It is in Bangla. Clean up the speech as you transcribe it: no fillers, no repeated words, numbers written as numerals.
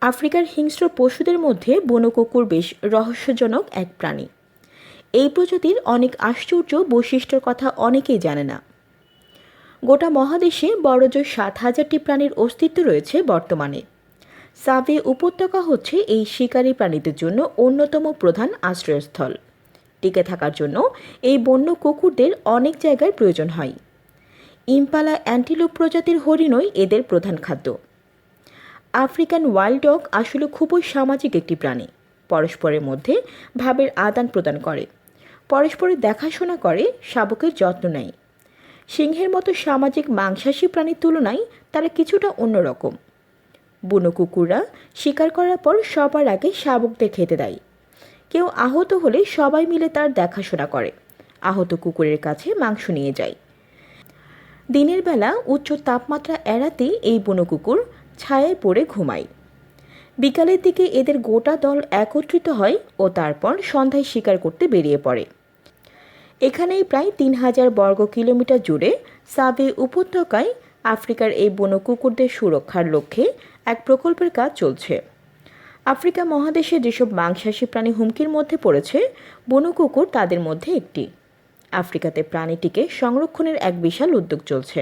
আফ্রিকার হিংস্র পশুদের মধ্যে বনো কুকুর বেশ রহস্যজনক এক প্রাণী। এই প্রজাতির অনেক আশ্চর্য বৈশিষ্ট্যের কথা অনেকেই জানে না। গোটা মহাদেশে বড়জোর 7,000টি প্রাণীর অস্তিত্ব রয়েছে বর্তমানে। সাভে উপত্যকা হচ্ছে এই শিকারী প্রাণীদের জন্য অন্যতম প্রধান আশ্রয়স্থল। টিকে থাকার জন্য এই বন্য কুকুরদের অনেক জায়গার প্রয়োজন হয়। ইম্পালা অ্যান্টিলোপ প্রজাতির হরিণই এদের প্রধান খাদ্য। আফ্রিকান ওয়াইল্ড ডগ আসলে খুবই সামাজিক একটি প্রাণী। পরস্পরের মধ্যে ভাবের আদান প্রদান করে, পরস্পরের দেখাশোনা করে, শাবকের যত্ন নেয়। সিংহের মতো সামাজিক মাংসাশী প্রাণীর তুলনায় তারা কিছুটা অন্যরকম। বুনো কুকুররা শিকার করার পর সবার আগে শাবকদের খেতে দেয়। কেউ আহত হলে সবাই মিলে তার দেখাশোনা করে, আহত কুকুরের কাছে মাংস নিয়ে যায়। দিনের বেলা উচ্চ তাপমাত্রা এড়াতে এই বুনো কুকুর ছায়ায় পড়ে ঘুমায়। বিকালের দিকে এদের গোটা দল একত্রিত হয় ও তারপর সন্ধ্যায় শিকার করতে বেরিয়ে পড়ে। এখানেই প্রায় 3,000 বর্গ কিলোমিটার জুড়ে সাভে উপত্যকায় আফ্রিকার এই বন্য কুকুরদের সুরক্ষার লক্ষ্যে এক প্রকল্পের কাজ চলছে। আফ্রিকা মহাদেশে যেসব মাংসাশী প্রাণী হুমকির মধ্যে পড়েছে, বন্য কুকুর তাদের মধ্যে একটি। আফ্রিকাতে প্রাণীটিকে সংরক্ষণের এক বিশাল উদ্যোগ চলছে।